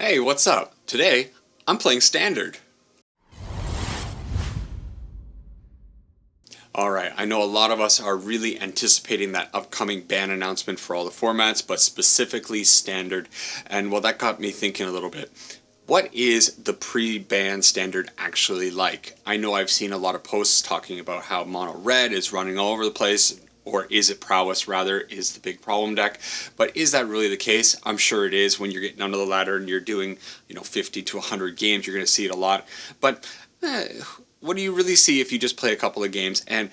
Hey, what's up? Today, I'm playing Standard. Alright, I know a lot of us are really anticipating that upcoming ban announcement for all the formats, but specifically Standard. And well, that got me thinking a little bit. What is the pre-ban Standard actually like? I know I've seen a lot of posts talking about how Mono Red is running all over the place, or is it Prowess rather, is the big problem deck. But is that really the case? I'm sure it is. When you're getting under the ladder and you're doing 50 to 100 games, you're going to see it a lot. But what do you really see if you just play a couple of games? And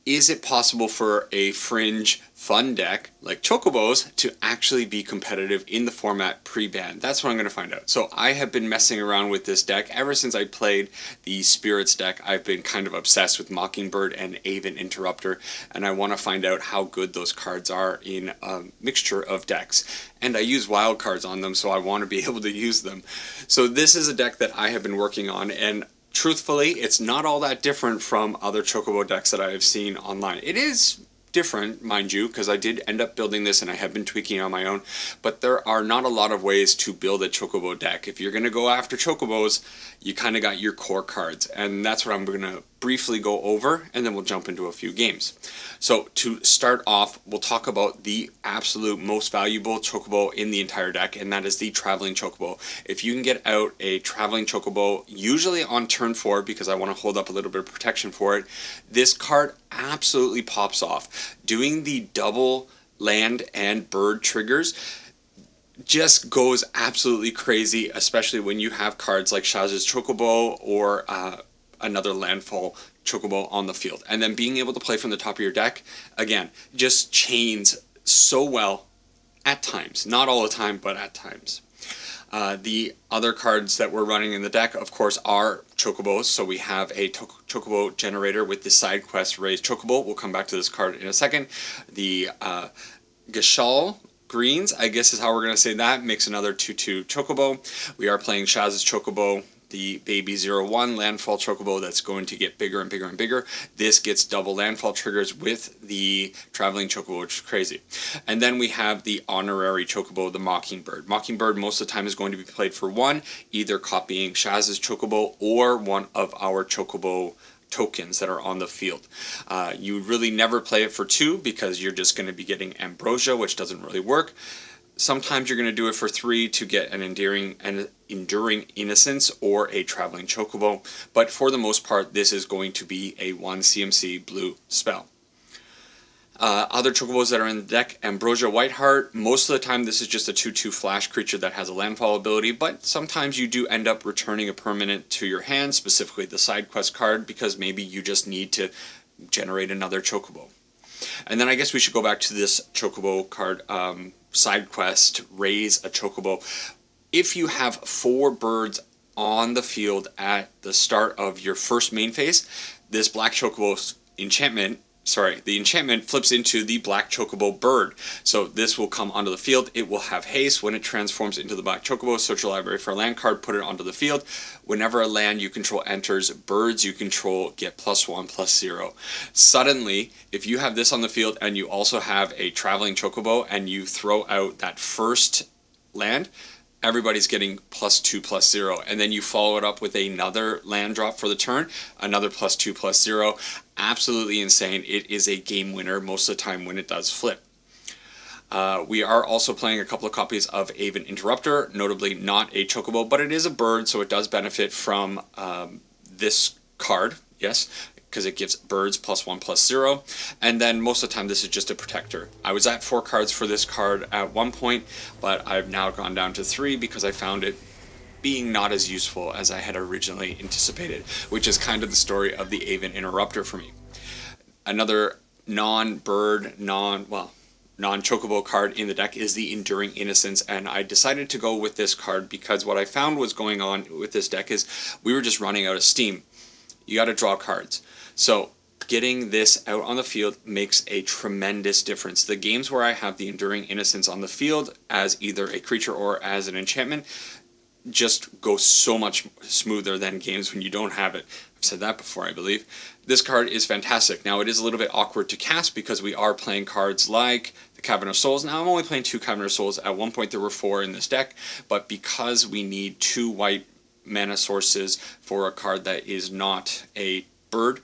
is it possible for a fringe fun deck like Chocobos to actually be competitive in the format pre-ban? That's what I'm going to find out. So I have been messing around with this deck ever since I played the Spirits deck. I've been kind of obsessed with Mockingbird and Aven Interrupter, and I want to find out how good those cards are in a mixture of decks. And I use wild cards on them, so I want to be able to use them. So this is a deck that I have been working on, and truthfully, it's not all that different from other Chocobo decks that I have seen online. It is different, mind you, because I did end up building this and I have been tweaking on my own, but there are not a lot of ways to build a Chocobo deck. If you're going to go after Chocobos, you kind of got your core cards, and that's what I'm going to briefly go over, and then we'll jump into a few games. So to start off, we'll talk about the absolute most valuable Chocobo in the entire deck, and that is the Traveling Chocobo. If you can get out a Traveling Chocobo, usually on turn 4, because I want to hold up a little bit of protection for it, this card absolutely pops off. Doing the double land and bird triggers just goes absolutely crazy, especially when you have cards like Shaz's Chocobo or another landfall Chocobo on the field. And then being able to play from the top of your deck, again, just chains so well at times. Not all the time, but at times. The other cards that we're running in the deck, of course, are Chocobos. So we have a Chocobo generator with the side quest Raise Chocobo. We'll come back to this card in a second. The Gashal Greens, I guess is how we're going to say that, makes another 2/2 Chocobo. We are playing Shaz's Chocobo, the Baby 01 Landfall Chocobo that's going to get bigger and bigger and bigger. This gets double landfall triggers with the Traveling Chocobo, which is crazy. And then we have the Honorary Chocobo, the Mockingbird. Mockingbird most of the time is going to be played for 1, either copying Shaz's Chocobo or one of our Chocobo tokens that are on the field. You really never play it for 2 because you're just going to be getting Ambrosia, which doesn't really work. Sometimes you're going to do it for 3 to get an Enduring Innocence or a Traveling Chocobo, but for the most part this is going to be a 1 CMC blue spell. Other Chocobos that are in the deck, Ambrosia Whiteheart, most of the time this is just a 2/2 flash creature that has a landfall ability, but sometimes you do end up returning a permanent to your hand, specifically the side quest card, because maybe you just need to generate another Chocobo. And then I guess we should go back to this Chocobo card, side quest, Raise a Chocobo. If you have 4 birds on the field at the start of your first main phase, this Black Chocobo the enchantment flips into the Black Chocobo bird. So this will come onto the field. It will have haste. When it transforms into the Black Chocobo, search your library for a land card, put it onto the field. Whenever a land you control enters, birds you control get +1/+0. Suddenly, if you have this on the field and you also have a Traveling Chocobo and you throw out that first land, everybody's getting +2/+0, and then you follow it up with another land drop for the turn, another +2/+0. Absolutely insane. It is a game winner most of the time when it does flip. We are also playing a couple of copies of Aven Interrupter, notably not a Chocobo, but it is a bird, so it does benefit from this card, yes, because it gives birds +1/+0, and then most of the time this is just a protector. I was at 4 cards for this card at one point, but I've now gone down to 3 because I found it being not as useful as I had originally anticipated, which is kind of the story of the Aven Interrupter for me. Another non-bird, non-Chocobo card in the deck is the Enduring Innocence, and I decided to go with this card because what I found was going on with this deck is we were just running out of steam. You got to draw cards. So getting this out on the field makes a tremendous difference. The games where I have the Enduring Innocence on the field as either a creature or as an enchantment just go so much smoother than games when you don't have it. I've said that before, I believe. This card is fantastic. Now, it is a little bit awkward to cast because we are playing cards like Cavern of Souls. Now I'm only playing 2 Cavern of Souls. At one point there were 4 in this deck, but because we need 2 white mana sources for a card that is not a bird,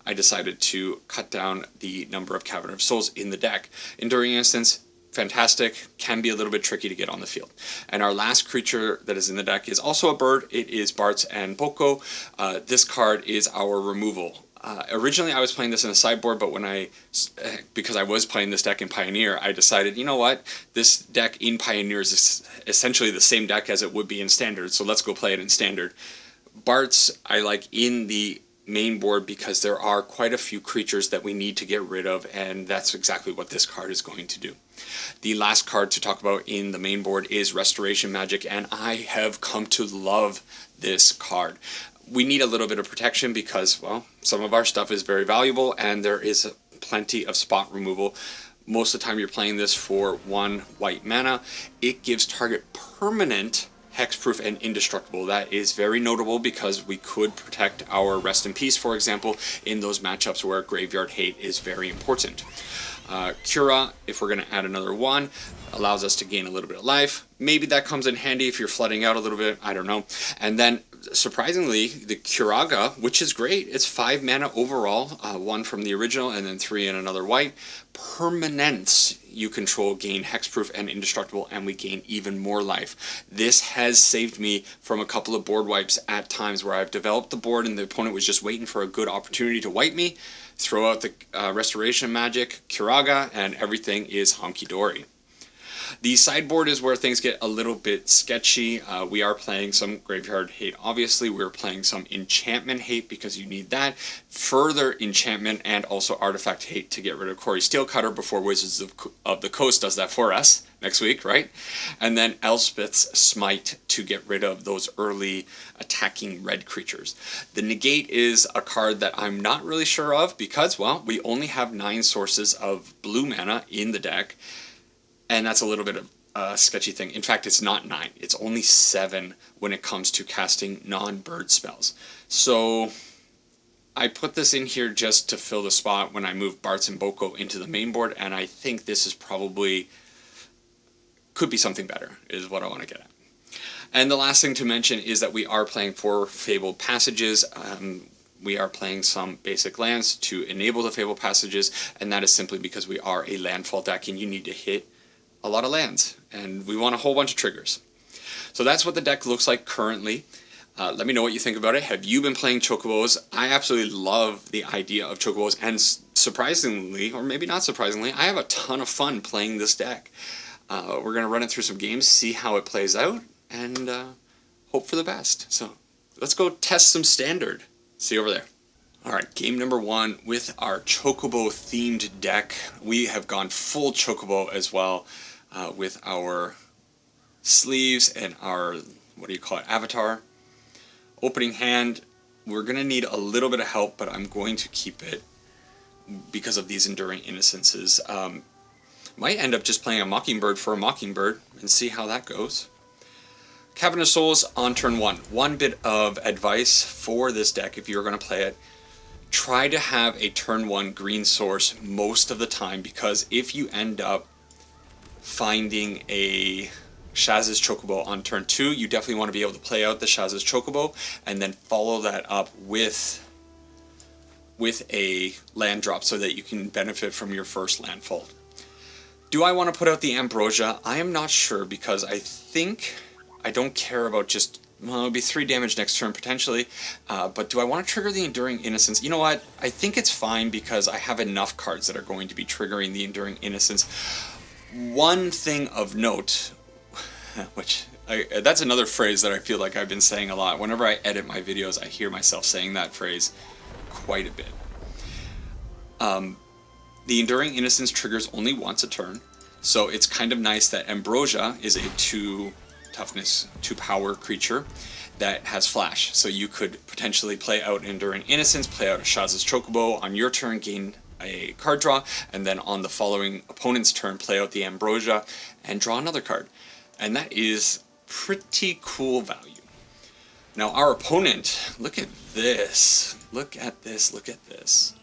I decided to cut down the number of Cavern of Souls in the deck. Enduring Innocence, fantastic, can be a little bit tricky to get on the field. And our last creature that is in the deck is also a bird. It is Bartz and Boko. This card is our removal. Originally I was playing this in a sideboard, but because I was playing this deck in Pioneer, I decided, you know what, this deck in Pioneer is essentially the same deck as it would be in Standard, so let's go play it in Standard. Bartz I like in the main board because there are quite a few creatures that we need to get rid of, and that's exactly what this card is going to do. The last card to talk about in the main board is Restoration Magic, and I have come to love this card. We need a little bit of protection because, well, some of our stuff is very valuable and there is plenty of spot removal. Most of the time you're playing this for 1 white mana. It gives target permanent hexproof and indestructible. That is very notable because we could protect our Rest in Peace, for example, in those matchups where Graveyard Hate is very important. Cura, if we're going to add another 1, allows us to gain a little bit of life. Maybe that comes in handy if you're flooding out a little bit, I don't know. And then, surprisingly, the Curaga, which is great, it's 5 mana overall, 1 from the original and then 3 in another white. Permanents you control gain hexproof and indestructible, and we gain even more life. This has saved me from a couple of board wipes at times where I've developed the board and the opponent was just waiting for a good opportunity to wipe me, throw out the Restoration Magic, Curaga, and everything is honky-dory. The sideboard is where things get a little bit sketchy. We are playing some Graveyard Hate, obviously. We're playing some Enchantment Hate because you need that. Further Enchantment and also Artifact Hate to get rid of Corey Steelcutter before Wizards of the Coast does that for us next week, right? And then Elspeth's Smite to get rid of those early attacking red creatures. The Negate is a card that I'm not really sure of because, well, we only have 9 sources of blue mana in the deck. And that's a little bit of a sketchy thing. In fact, it's not 9. It's only 7 when it comes to casting non-bird spells. So I put this in here just to fill the spot when I move Bartz and Boko into the main board, and I think this is probably could be something better, is what I want to get at. And the last thing to mention is that we are playing 4 Fabled Passages. We are playing some basic lands to enable the Fabled Passages, and that is simply because we are a landfall deck and you need to hit a lot of lands, and we want a whole bunch of triggers. So that's what the deck looks like currently. Let me know what you think about it. Have you been playing Chocobos? I absolutely love the idea of Chocobos, and surprisingly, or maybe not surprisingly, I have a ton of fun playing this deck. We're going to run it through some games, see how it plays out, and hope for the best. So let's go test some Standard. See you over there. Alright, game number 1 with our Chocobo themed deck. We have gone full Chocobo as well with our sleeves and our, avatar. Opening hand, we're going to need a little bit of help, but I'm going to keep it because of these Enduring Innocences. Might end up just playing a Mockingbird for a Mockingbird and see how that goes. Cavern of Souls on turn 1. One bit of advice for this deck if you're going to play it. Try to have a turn 1 green source most of the time, because if you end up finding a Shaz's Chocobo on turn 2, you definitely want to be able to play out the Shaz's Chocobo and then follow that up with a land drop so that you can benefit from your first landfall. Do I want to put out the Ambrosia? I am not sure, because I think I don't care about just, well, it'll be 3 damage next turn potentially, but do I want to trigger the Enduring Innocence? You know what? I think it's fine because I have enough cards that are going to be triggering the Enduring Innocence. One thing of note, that's another phrase that I feel like I've been saying a lot. Whenever I edit my videos, I hear myself saying that phrase quite a bit. The Enduring Innocence triggers only once a turn, so it's kind of nice that Ambrosia is a 2 toughness, 2 power creature that has flash. So you could potentially play out Enduring Innocence, play out a Shaz's Chocobo on your turn, gain a card draw, and then on the following opponent's turn, play out the Ambrosia and draw another card. And that is pretty cool value. Now our opponent, look at this. Look at this, look at this.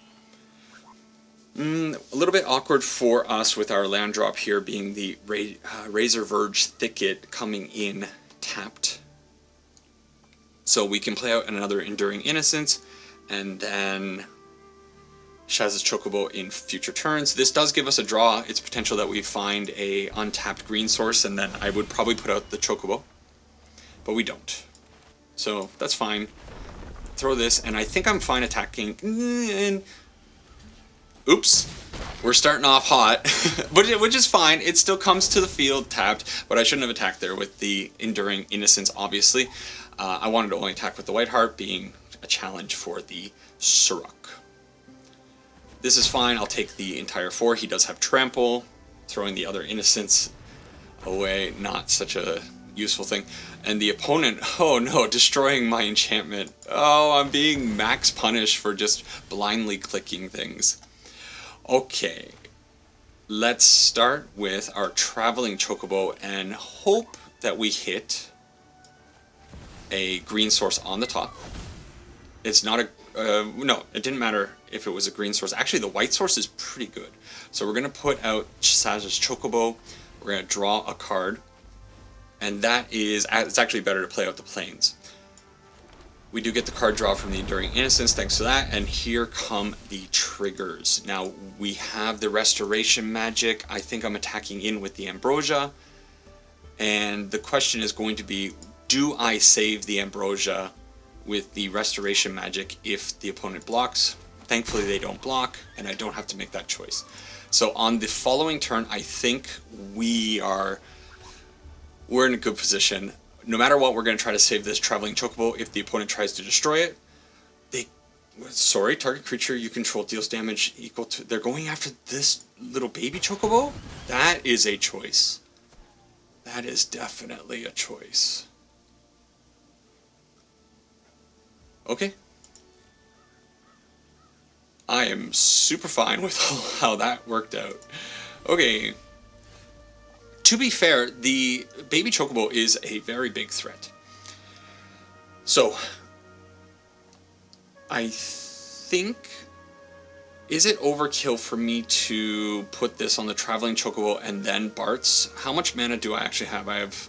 A little bit awkward for us with our land drop here being the Razor Verge Thicket coming in tapped. So we can play out another Enduring Innocence and then Selesnya Chocobo in future turns. This does give us a draw. It's potential that we find a untapped green source, and then I would probably put out the Chocobo, but we don't. So that's fine. Throw this, and I think I'm fine attacking. And oops, we're starting off hot, which is fine. It still comes to the field tapped, but I shouldn't have attacked there with the Enduring Innocence, obviously. I wanted to only attack with the White Heart, being a challenge for the Suruk. This is fine. I'll take the entire 4. He does have Trample. Throwing the other Innocence away, not such a useful thing. And the opponent, oh no, destroying my enchantment. Oh, I'm being max punished for just blindly clicking things. Okay, let's start with our Traveling Chocobo and hope that we hit a green source on the top. It's not a, no, it didn't matter if it was a green source. Actually, the white source is pretty good. So we're going to put out Selesnya Chocobo. We're going to draw a card. And that is, it's actually better to play out the plains. We do get the card draw from the Enduring Innocence, thanks to that, and here come the triggers. Now, we have the Restoration Magic. I think I'm attacking in with the Ambrosia. And the question is going to be, do I save the Ambrosia with the Restoration Magic if the opponent blocks? Thankfully, they don't block, and I don't have to make that choice. So on the following turn, I think we're in a good position. No matter what, we're going to try to save this Traveling Chocobo. If the opponent tries to destroy it, target creature you control deals damage equal to... They're going after this little baby Chocobo? That is a choice. That is definitely a choice. Okay. I am super fine with how that worked out. Okay. To be fair, the baby Chocobo is a very big threat. So, I think... Is it overkill for me to put this on the Traveling Chocobo and then Bart's? How much mana do I actually have? I have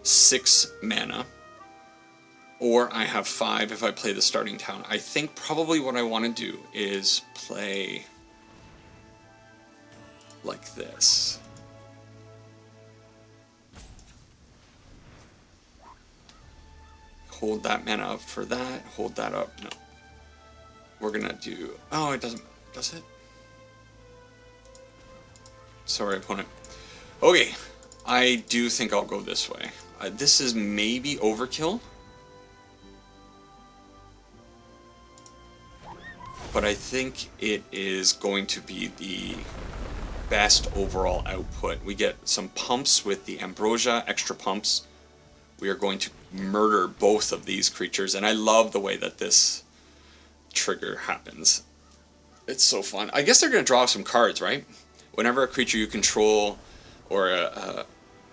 6 mana. Or I have 5 if I play the starting town. I think probably what I want to do is play like this. Hold that mana up for that. Hold that up. No. We're gonna do... Oh, it doesn't... Does it? Sorry, opponent. Okay. I do think I'll go this way. This is maybe overkill. But I think it is going to be the best overall output. We get some pumps with the Ambrosia, extra pumps. We are going to murder both of these creatures, and I love the way that this trigger happens. It's so fun. I guess they're going to draw some cards, right? Whenever a creature you control or a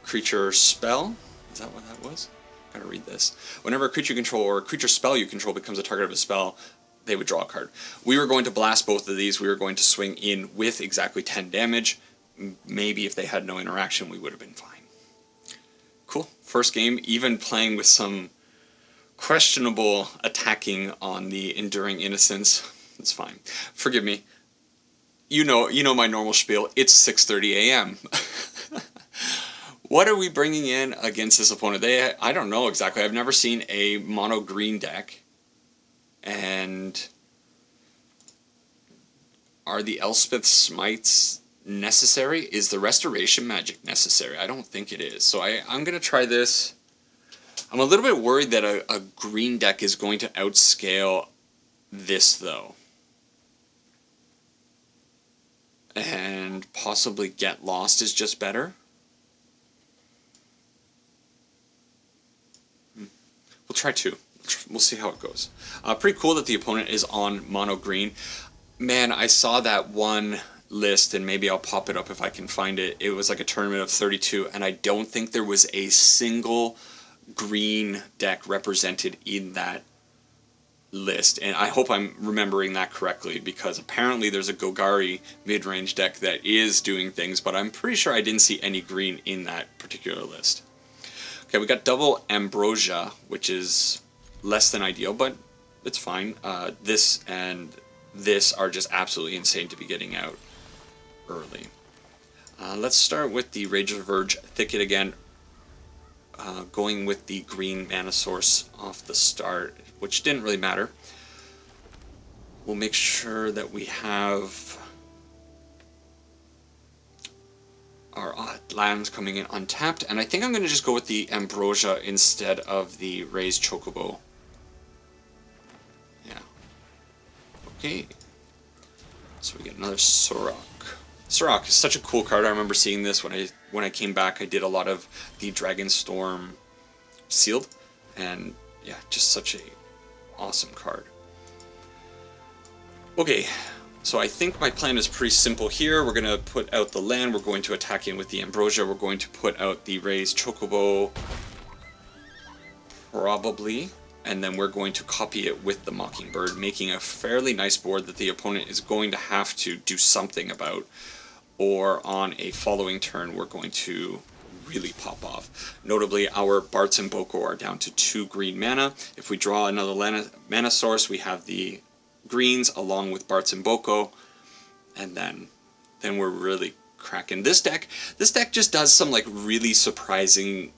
creature spell, is that what that was? I gotta read this. Whenever a creature you control or a creature spell you control becomes a target of a spell, they would draw a card. We were going to blast both of these. We were going to swing in with exactly 10 damage. Maybe if they had no interaction, we would have been fine. Cool. First game, even playing with some questionable attacking on the Enduring Innocence. It's fine. Forgive me. You know my normal spiel. It's 6:30 a.m. What are we bringing in against this opponent? I don't know exactly. I've never seen a mono green deck. And are the Elspeth Smites necessary? Is the Restoration Magic necessary? I don't think it is. So I'm going to try this. I'm a little bit worried that a green deck is going to outscale this, though. And possibly Get Lost is just better. We'll try 2. We'll see how it goes. Pretty cool that the opponent is on mono green. Man, I saw that one list, and maybe I'll pop it up if I can find it. It was like a tournament of 32, and I don't think there was a single green deck represented in that list, and I hope I'm remembering that correctly, because apparently there's a Golgari mid-range deck that is doing things, but I'm pretty sure I didn't see any green in that particular list. Okay, we got double Ambrosia, which is less than ideal, but it's fine. This and this are just absolutely insane to be getting out early. Let's start with the Rage of Verge Thicket again, going with the green mana source off the start, which didn't really matter. We'll make sure that we have our lands coming in untapped, and I think I'm going to just go with the Ambrosia instead of the Raised Chocobo. Yeah. Okay. So we get another Sorok. Sorok is such a cool card. I remember seeing this when I came back. I did a lot of the Dragonstorm Sealed, and yeah, just such a awesome card. Okay, so I think my plan is pretty simple here. We're going to put out the land. We're going to attack in with the Ambrosia. We're going to put out the Raised Chocobo, probably, and then we're going to copy it with the Mockingbird, making a fairly nice board that the opponent is going to have to do something about, or on a following turn we're going to really pop off. Notably, our Bartz and Boko are down to 2 green mana. If we draw another mana source, we have the greens along with Bartz and Boko, and then we're really cracking. This deck just does some like really surprising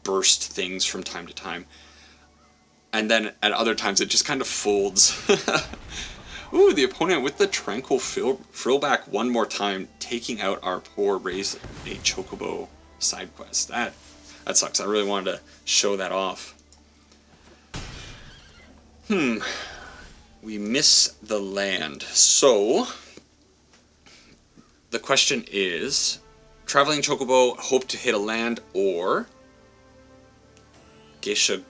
burst things from time to time, and then at other times it just kind of folds. Ooh, the opponent with the Tranquil Frillback one more time, taking out our poor Raise a Chocobo side quest. That sucks. I really wanted to show that off. We miss the land. So the question is, Traveling Chocobo, hope to hit a land, or Geshal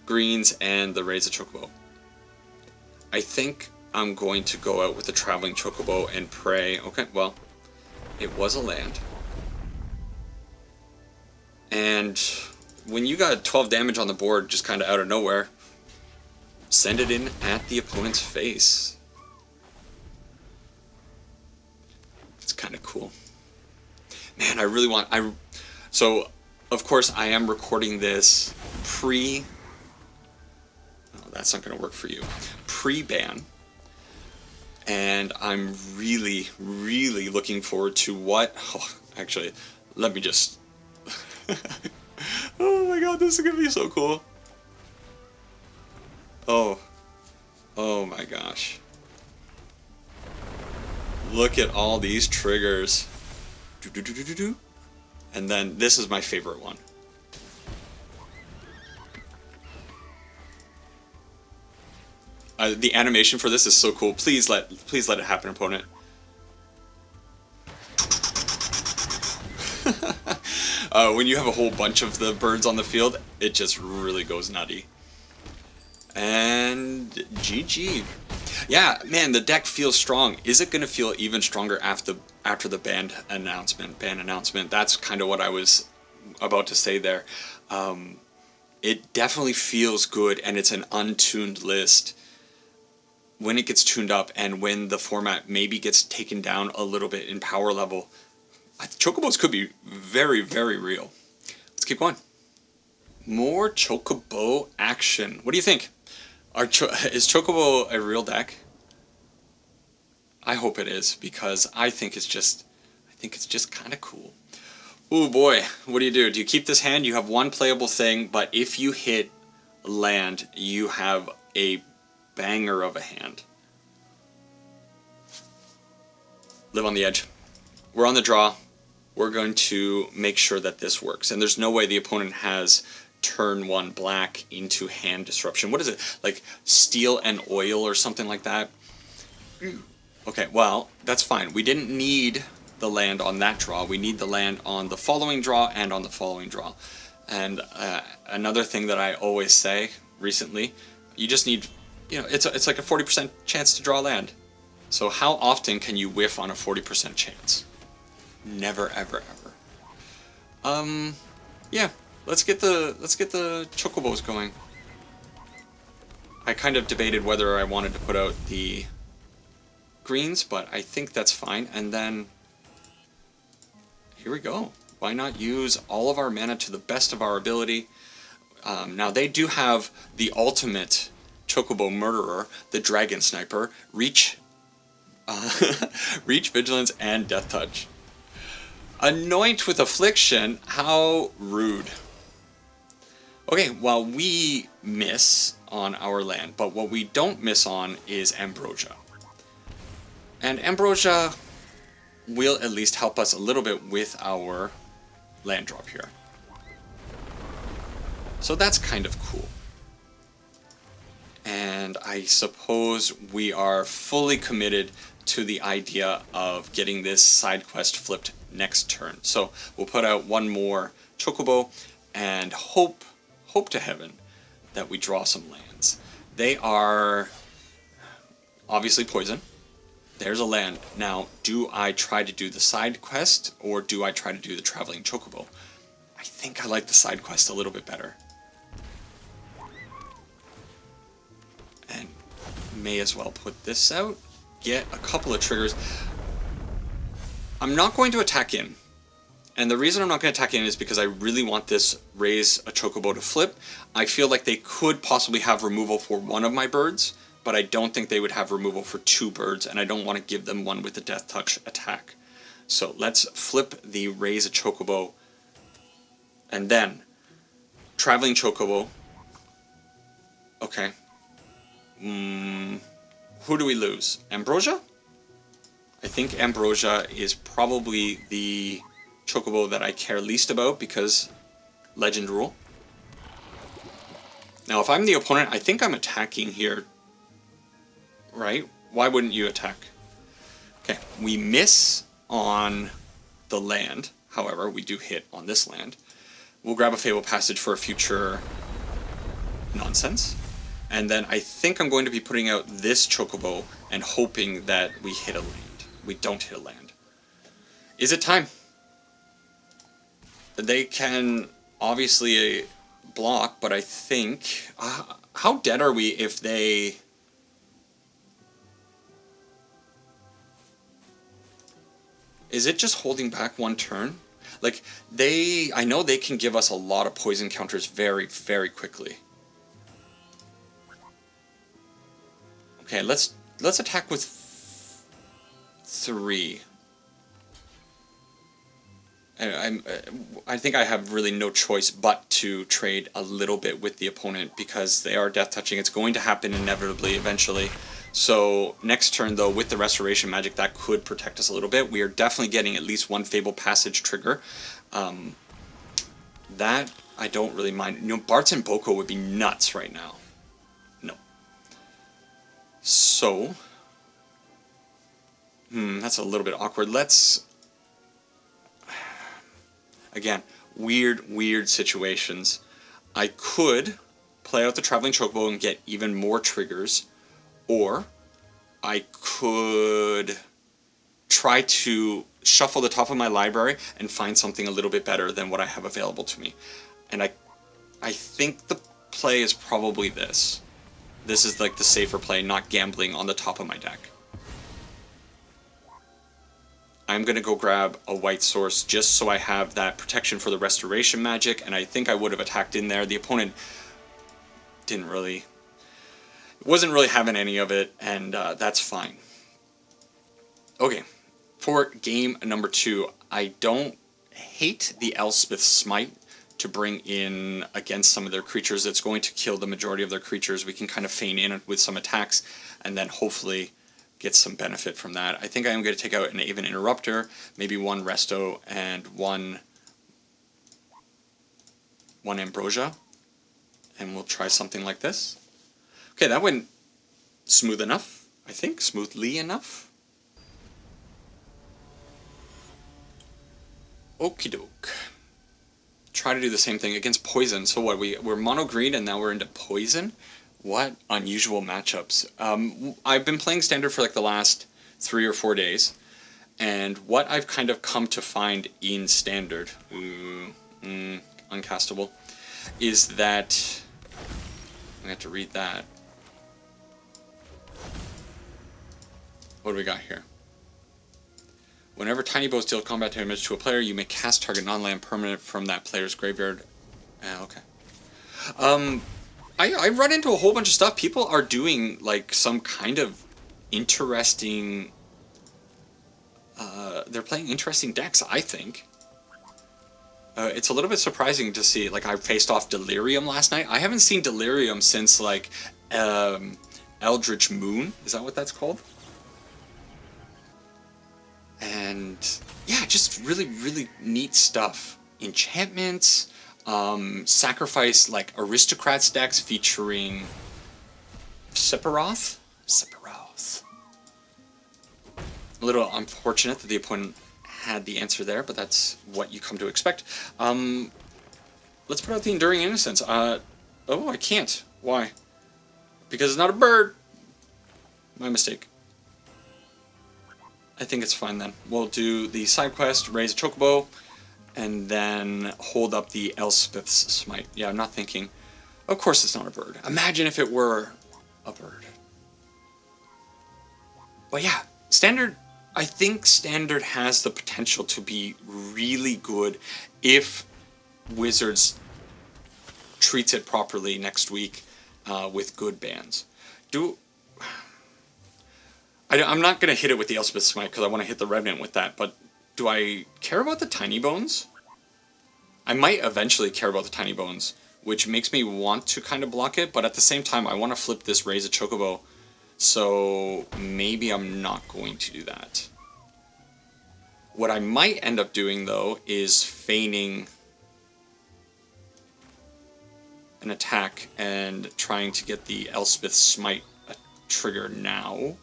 greens and the Raise a Chocobo. I think I'm going to go out with the Traveling Chocobo and pray. Okay, well, it was a land. And when you got 12 damage on the board just kind of out of nowhere, send it in at the opponent's face. It's kind of cool. Man, I really want... So, of course, I am recording this pre... Oh, that's not going to work for you. Pre-ban. And I'm really, really looking forward to what... Oh, actually, let me just... Oh my god, this is going to be so cool. Oh my gosh. Look at all these triggers. And then this is my favorite one. The animation for this is so cool. Please let it happen, opponent. When you have a whole bunch of the birds on the field, it just really goes nutty. And GG. Yeah, man, the deck feels strong. Is it going to feel even stronger after the ban announcement? That's kind of what I was about to say there. It definitely feels good, and it's an untuned list. When it gets tuned up, and when the format maybe gets taken down a little bit in power level, Chocobos could be very, very real. Let's keep going. More Chocobo action. What do you think? Is Chocobo a real deck? I hope it is, because I think it's just kind of cool. Ooh boy, what do? Do you keep this hand? You have one playable thing, but if you hit land, you have a banger of a hand. Live on the edge. We're on the draw. We're going to make sure that this works. And there's no way the opponent has turn 1 black into hand disruption. What is it? Like steel and oil or something like that? Okay, well, that's fine. We didn't need the land on that draw. We need the land on the following draw and on the following draw. And another thing that I always say recently, you just need, it's like a 40% chance to draw land. So how often can you whiff on a 40% chance? Never, ever, ever. Yeah, let's get the Chocobos going. I kind of debated whether I wanted to put out the greens, but I think that's fine. And then here we go. Why not use all of our mana to the best of our ability? Now they do have the ultimate Chocobo Murderer, the Dragon Sniper, Reach, Reach, Vigilance, and Death Touch. Anoint with Affliction, how rude. Okay, well, we miss on our land, but what we don't miss on is Ambrosia. And Ambrosia will at least help us a little bit with our land drop here. So that's kind of cool. And I suppose we are fully committed to the idea of getting this side quest flipped next turn. So we'll put out one more Chocobo and hope to heaven that we draw some lands. They are obviously poison. There's a land. Now, do I try to do the side quest or do I try to do the traveling Chocobo? I think I like the side quest a little bit better. And may as well put this out. Get a couple of triggers. I'm not going to attack in. And the reason I'm not going to attack in is because I really want this raise a Chocobo to flip. I feel like they could possibly have removal for one of my birds, but I don't think they would have removal for two birds, and I don't want to give them one with the Death Touch attack. So let's flip the raise a Chocobo, and then traveling Chocobo. Okay. Who do we lose? Ambrosia? I think Ambrosia is probably the Chocobo that I care least about because Legend Rule. Now, if I'm the opponent, I think I'm attacking here, right? Why wouldn't you attack? Okay, we miss on the land. However, we do hit on this land. We'll grab a Fable Passage for a future nonsense. And then I think I'm going to be putting out this Chocobo and hoping that we hit a land. We don't hit a land. Is it time? They can obviously block, but I think... how dead are we if they... Is it just holding back one turn? Like, I know they can give us a lot of poison counters very, very quickly. Okay, let's attack with 3. I think I have really no choice but to trade a little bit with the opponent because they are death touching. It's going to happen inevitably eventually. So next turn though, with the Restoration Magic, that could protect us a little bit. We are definitely getting at least one Fable Passage trigger. That I don't really mind. You know, Bartz and Boko would be nuts right now. No. So, that's a little bit awkward. Let's... Again, weird situations. I could play out the Traveling Chocobo and get even more triggers, or I could try to shuffle the top of my library and find something a little bit better than what I have available to me. And I think the play is probably this. This is like the safer play, not gambling on the top of my deck. I'm going to go grab a white source just so I have that protection for the Restoration Magic, and I think I would have attacked in there. The opponent wasn't really having any of it, and that's fine. Okay, for game number 2, I don't hate the Elspeth Smite to bring in against some of their creatures. It's going to kill the majority of their creatures. We can kind of feign in with some attacks, and then hopefully get some benefit from that. I think I am going to take out an Aven Interrupter, maybe one Resto, and one Ambrosia, and we'll try something like this. Okay, that went smooth enough, I think, smoothly enough. Okie doke. Try to do the same thing against poison. So what, we're mono green and now we're into poison? What unusual matchups. I've been playing Standard for like the last 3 or 4 days, and what I've kind of come to find in Standard, uncastable, is that, I have to read that, What do we got here? Whenever tiny bows deal combat damage to a player, you may cast target non-land permanent from that player's graveyard. Okay. I run into a whole bunch of stuff. People are doing like some kind of interesting. They're playing interesting decks, I think. It's a little bit surprising to see. Like, I faced off Delirium last night. I haven't seen Delirium since like Eldritch Moon. Is that what that's called? And yeah, just really neat stuff. Enchantments, sacrifice like aristocrats decks featuring Sephiroth. A little unfortunate that the opponent had the answer there, but that's what you come to expect. Let's put out the Enduring Innocence. Oh, I can't. Why? Because it's not a bird. My mistake. I think it's fine then. We'll do the side quest, raise a Chocobo, and then hold up the Elspeth's Smite. Yeah, I'm not thinking. Of course it's not a bird. Imagine if it were a bird. But yeah, Standard, I think Standard has the potential to be really good if Wizards treats it properly next week with good bans. I'm not going to hit it with the Elspeth Smite because I want to hit the Revenant with that, but do I care about the Tiny Bones? I might eventually care about the Tiny Bones, which makes me want to kind of block it, but at the same time I want to flip this Raise a Chocobo, so maybe I'm not going to do that. What I might end up doing, though, is feigning an attack and trying to get the Elspeth Smite trigger now.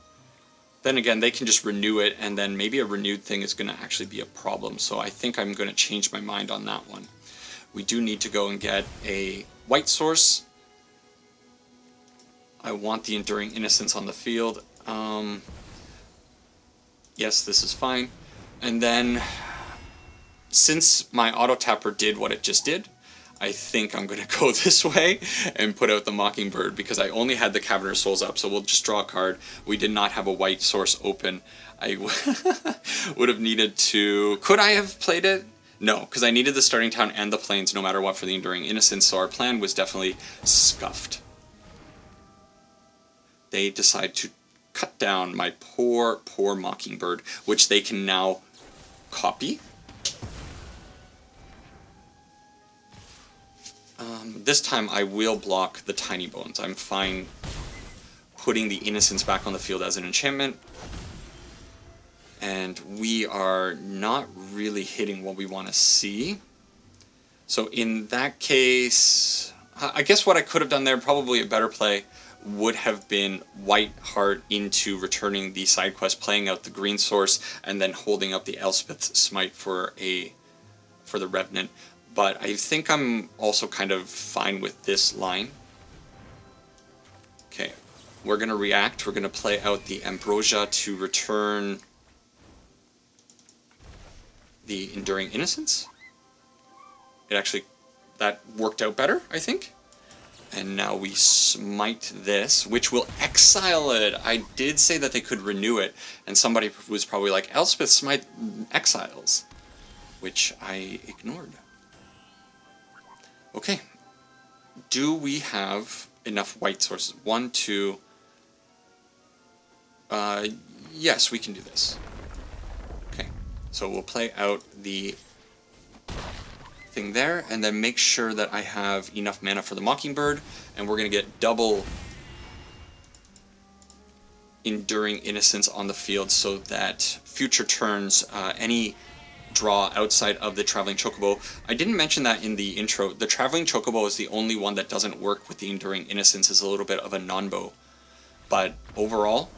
Then again, they can just renew it, and then maybe a renewed thing is going to actually be a problem. So I think I'm going to change my mind on that one. We do need to go and get a white source. I want the Enduring Innocence on the field. Yes, this is fine. And then, since my auto tapper did what it just did, I think I'm going to go this way and put out the Mockingbird because I only had the Caverner's Souls up, so we'll just draw a card. We did not have a white source open. I would have needed to... Could I have played it? No, because I needed the starting town and the plains no matter what for the Enduring Innocence, so our plan was definitely scuffed. They decide to cut down my poor Mockingbird, which they can now copy. This time I will block the Tiny Bones. I'm fine putting the Innocence back on the field as an enchantment. And we are not really hitting what we want to see. So in that case, I guess what I could have done there, probably a better play, would have been White Heart into returning the side quest, playing out the green source, and then holding up the Elspeth Smite for the Revenant. But I think I'm also kind of fine with this line. Okay, we're going to react. We're going to play out the Ambrosia to return the Enduring Innocence. That worked out better, I think. And now we smite this, which will exile it. I did say that they could renew it, and somebody was probably like, Elspeth Smite exiles, which I ignored. Okay, do we have enough white sources? 1, 2, yes, we can do this. Okay, so we'll play out the thing there, and then make sure that I have enough mana for the Mockingbird, and we're going to get double Enduring Innocence on the field so that future turns, any draw outside of the Traveling Chocobo. I didn't mention that in the intro. The Traveling Chocobo is the only one that doesn't work with the Enduring Innocence. It's a little bit of a non-bow. But overall,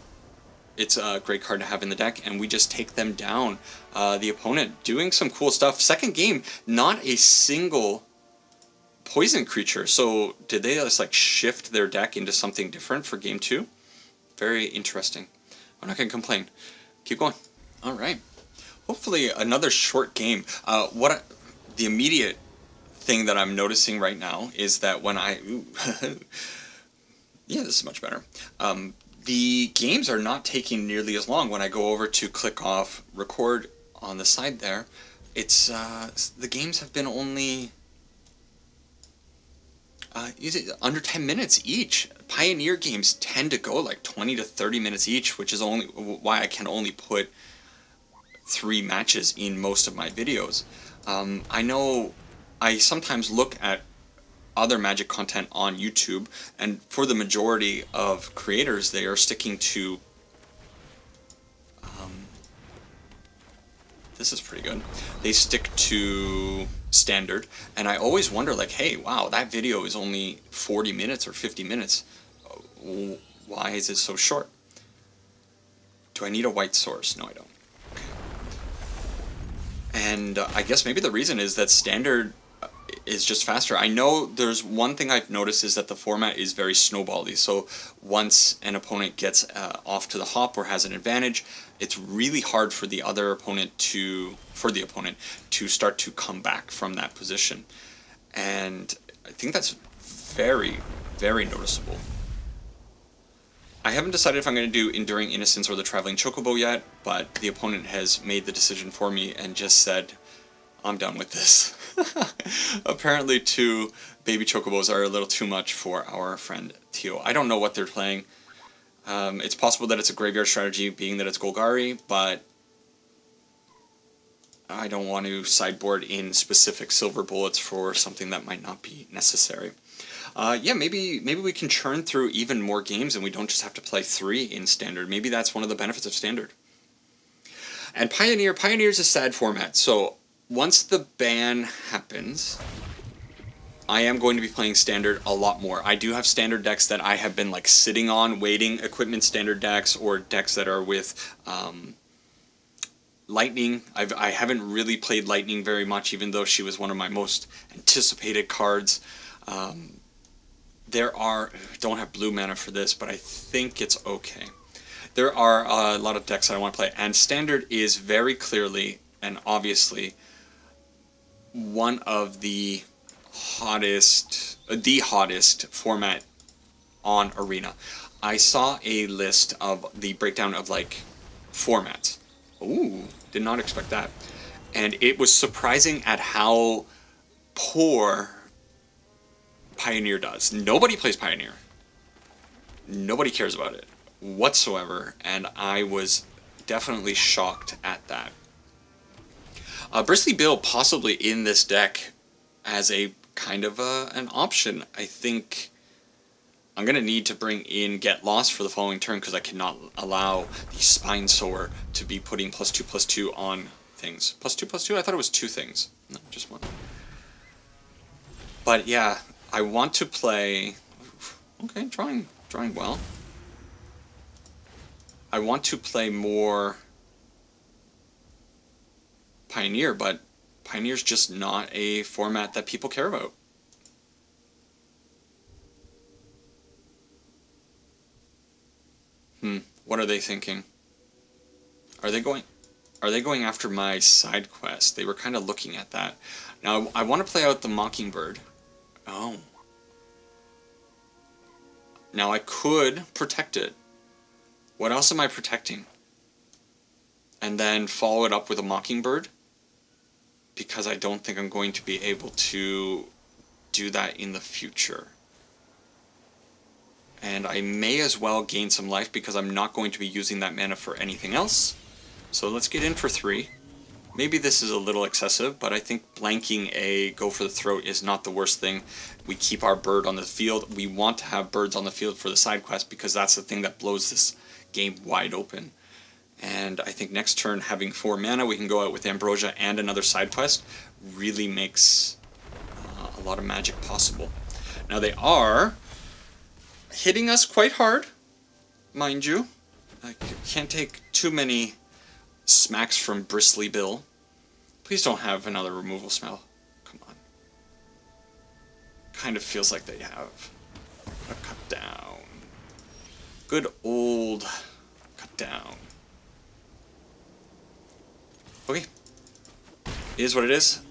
it's a great card to have in the deck, and we just take them down. The opponent doing some cool stuff. Second game, not a single poison creature. So did they just like shift their deck into something different for game 2? Very interesting. I'm not going to complain. Keep going. All right. Hopefully another short game. The immediate thing that I'm noticing right now is that when I... yeah, this is much better. the games are not taking nearly as long. When I go over to click off record on the side there, it's the games have been only under 10 minutes each. Pioneer games tend to go like 20 to 30 minutes each, which is only why I can only put 3 matches in most of my videos. I know I sometimes look at other Magic content on YouTube, and for the majority of creators, they are sticking to this is pretty good. They stick to standard, and I always wonder, like, hey, wow, that video is only 40 minutes or 50 minutes. Why is it so short? Do I need a white source? No, I don't. Okay. And I guess maybe the reason is that standard is just faster. I know there's one thing I've noticed is that the format is very snowbally. So once an opponent gets off to the hop or has an advantage, it's really hard for the opponent to start to come back from that position. And I think that's very, very noticeable. I haven't decided if I'm going to do Enduring Innocence or the Traveling Chocobo yet, but the opponent has made the decision for me and just said, I'm done with this. Apparently 2 baby chocobos are a little too much for our friend Tio. I don't know what they're playing. It's possible that it's a graveyard strategy, being that it's Golgari, but I don't want to sideboard in specific silver bullets for something that might not be necessary. Yeah, maybe we can churn through even more games and we don't just have to play 3 in standard. Maybe that's one of the benefits of standard. And Pioneer's a sad format, so once the ban happens, I am going to be playing standard a lot more. I do have standard decks that I have been like sitting on, waiting, equipment standard decks, or decks that are with Lightning. I haven't really played Lightning very much, even though she was one of my most anticipated cards. Don't have blue mana for this, but I think it's okay. There are a lot of decks that I want to play, and standard is very clearly and obviously one of the hottest format on Arena. I saw a list of the breakdown of like formats. Ooh, did not expect that. And it was surprising at how poor Pioneer does. Nobody plays Pioneer. Nobody cares about it whatsoever, and I was definitely shocked at that. Bristly Bill possibly in this deck as a kind of an option. I think I'm going to need to bring in Get Lost for the following turn because I cannot allow the Spine Sower to be putting +2/+2 on things. +2/+2? I thought it was 2 things. No, just 1. But yeah, I want to play... Okay, drawing well. I want to play more Pioneer, but Pioneer's just not a format that people care about. What are they thinking? Are they going after my side quest? They were kind of looking at that. Now I want to play out the Mockingbird. Oh. Now I could protect it. What else am I protecting? And then follow it up with a Mockingbird? Because I don't think I'm going to be able to do that in the future. And I may as well gain some life because I'm not going to be using that mana for anything else. So let's get in for 3. Maybe this is a little excessive, but I think blanking a Go for the Throat is not the worst thing. We keep our bird on the field. We want to have birds on the field for the side quest because that's the thing that blows this game wide open. And I think next turn, having 4 mana, we can go out with Ambrosia and another side quest. Really makes a lot of magic possible. Now they are hitting us quite hard, mind you. I can't take too many smacks from Bristly Bill. Please don't have another removal spell. Come on. Kind of feels like they have a cut down. Good old cut down. Okay. It is what it is.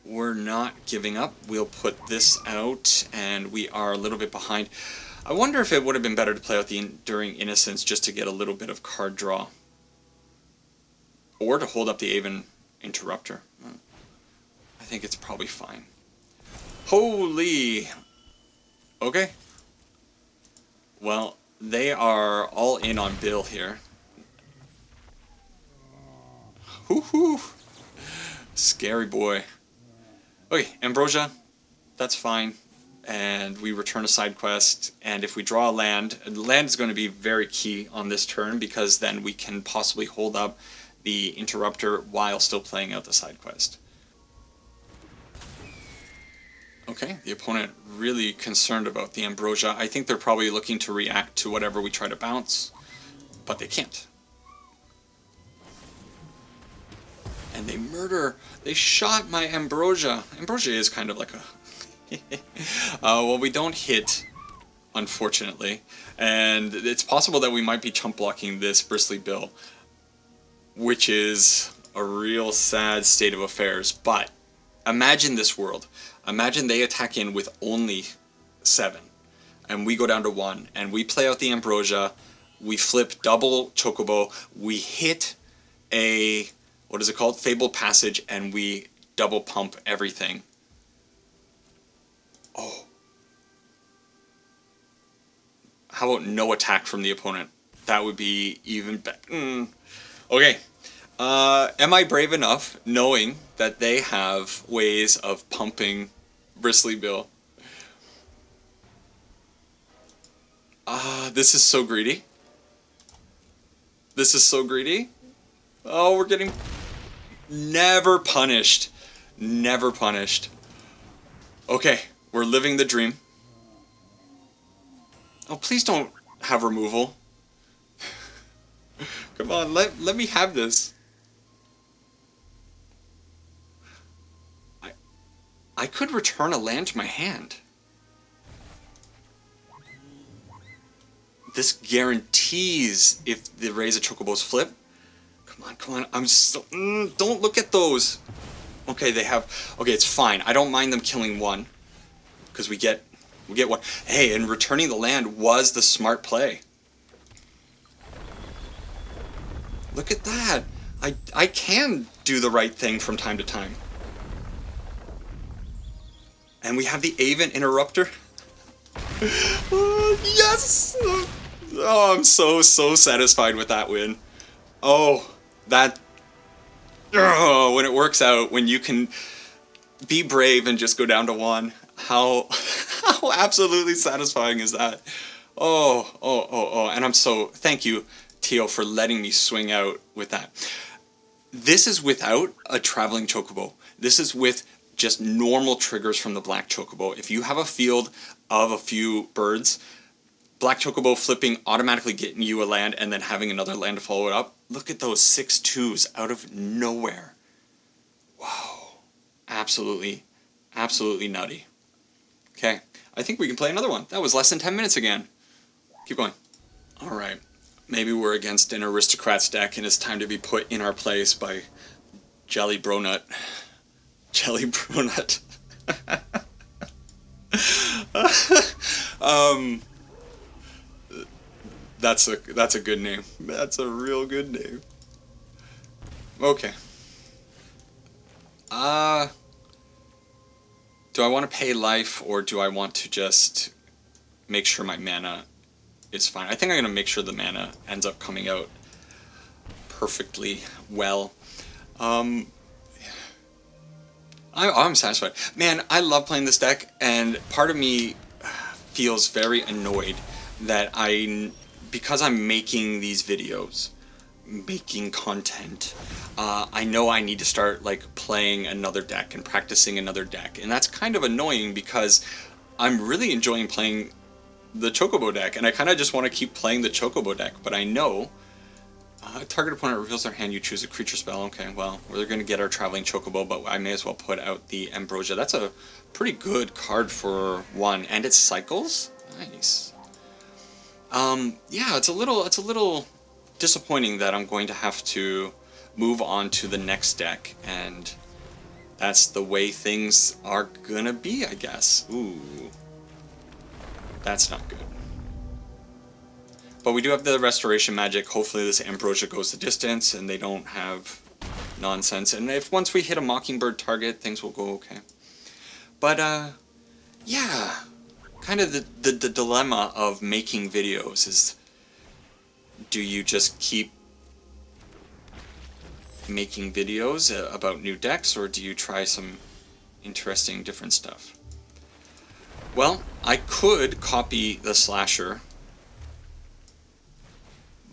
we're not giving up. We'll put this out, and we are a little bit behind. I wonder if it would have been better to play out the Enduring Innocence just to get a little bit of card draw. Or to hold up the Aven Interrupter. I think it's probably fine. Holy! Okay. Well, they are all in on Bill here. Hoo-hoo! Scary boy. Okay, Ambrosia. That's fine. And we return a side quest, and if we draw a land is going to be very key on this turn, because then we can possibly hold up the Interrupter while still playing out the side quest. Okay, the opponent really concerned about the Ambrosia. I think they're probably looking to react to whatever we try to bounce, but they can't. And they shot my Ambrosia. Ambrosia is kind of like a... well, we don't hit, unfortunately, and it's possible that we might be chump blocking this Bristly Bill, which is a real sad state of affairs. But imagine this world. Imagine they attack in with only 7, and we go down to 1, and we play out the Ambrosia, we flip double Chocobo, we hit a, what is it called, Fabled Passage, and we double pump everything. Oh. How about no attack from the opponent? That would be even better. Okay. Am I brave enough, knowing that they have ways of pumping Bristly Bill? This is so greedy. This is so greedy. Oh, we're getting... Never punished. Never punished. Okay. We're living the dream. Oh, please don't have removal. Come on, let me have this. I could return a land to my hand. This guarantees if the Raise of Chocobos flip. Come on, I'm so... don't look at those. Okay, they have... Okay, it's fine. I don't mind them killing one. Because we get one. Hey, and returning the land was the smart play. Look at that. I can do the right thing from time to time. And we have the Aven Interrupter. Yes! Oh, I'm so satisfied with that win. Oh, that... Oh, when it works out, when you can be brave and just go down to 1. How absolutely satisfying is that? Oh, and I'm so... Thank you, Tio, for letting me swing out with that. This is without a Traveling Chocobo. This is with just normal triggers from the Black Chocobo. If you have a field of a few birds, Black Chocobo flipping, automatically getting you a land, and then having another land to follow it up. Look at those 6/2s out of nowhere. Wow. Absolutely nutty. Okay, I think we can play another one. That was less than 10 minutes again. Keep going. Alright, maybe we're against an Aristocrats deck and it's time to be put in our place by Jelly Bronut. Jelly Bronut. That's a good name. That's a real good name. Okay. Do I want to pay life, or do I want to just make sure my mana is fine? I think I'm going to make sure the mana ends up coming out perfectly well. I'm satisfied. Man, I love playing this deck, and part of me feels very annoyed that because I'm making these videos, making content, I know I need to start like playing another deck and practicing another deck, and that's kind of annoying because I'm really enjoying playing the Chocobo deck, and I kind of just want to keep playing the Chocobo deck, but I know target opponent reveals their hand, you choose a creature spell. Okay, well, we're going to get our Traveling Chocobo, but I may as well put out the Ambrosia. That's a pretty good card for 1, and it cycles? Nice. Yeah, it's a little disappointing that I'm going to have to move on to the next deck, and That's the way things are gonna be, I guess. Ooh. That's not good. But we do have the restoration magic. Hopefully this ambrosia goes the distance and they don't have nonsense. And if once we hit a mockingbird target, things will go okay. But, yeah. Kind of the dilemma of making videos is, do you just keep making videos about new decks, or do you try some interesting different stuff? Well, I could copy the slasher,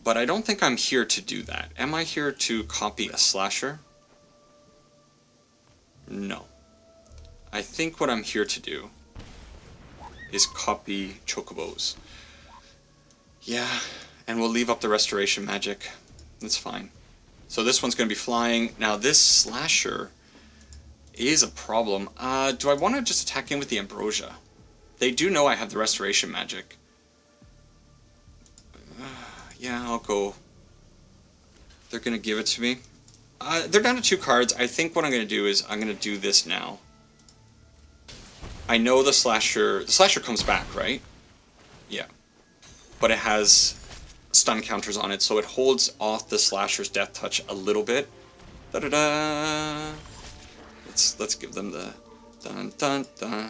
but I don't think I'm here to do that. Am I here to copy a slasher? No. I think what I'm here to do is copy chocobos. Yeah, and we'll leave up the restoration magic. That's fine. So this one's going to be flying. Now this slasher is a problem. Do I want to just attack in with the ambrosia? They do know I have the restoration magic. Yeah, I'll go. They're going to give it to me. They're down to 2 cards. I think what I'm going to do is I'm going to do this now. I know the slasher comes back, right? Yeah. But it has stun counters on it, so it holds off the slasher's death touch a little bit. Da-da-da! Let's give them the dun dun dun.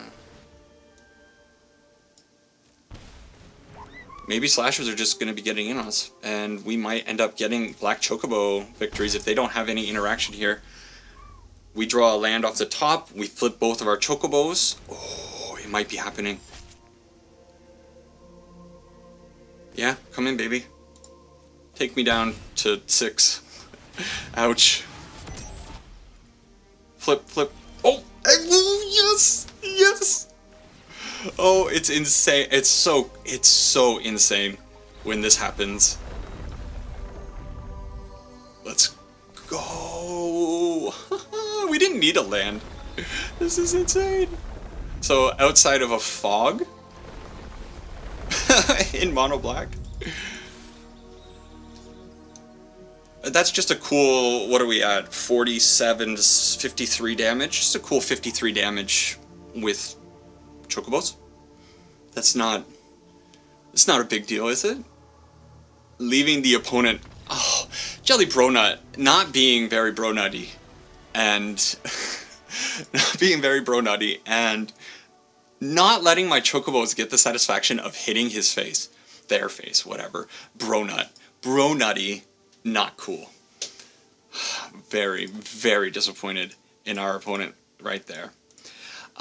Maybe slashers are just going to be getting in on us, and we might end up getting black chocobo victories if they don't have any interaction here. We draw a land off the top, we flip both of our chocobos. Oh, it might be happening. Yeah, come in, baby. Take me down to 6. Ouch. Flip, flip. Oh, yes, yes. Oh, it's insane. It's so insane when this happens. Let's go. We didn't need a land. This is insane. So outside of a fog in mono black, that's just a cool, what are we at, 47 to 53 damage? Just a cool 53 damage with chocobos. It's not a big deal, is it? Leaving the opponent, oh, Jelly Bronut, not being very bronutty, and not being very bronutty, and not letting my chocobos get the satisfaction of hitting his face, their face, whatever. Bronutty, not cool. Very, very disappointed in our opponent right there.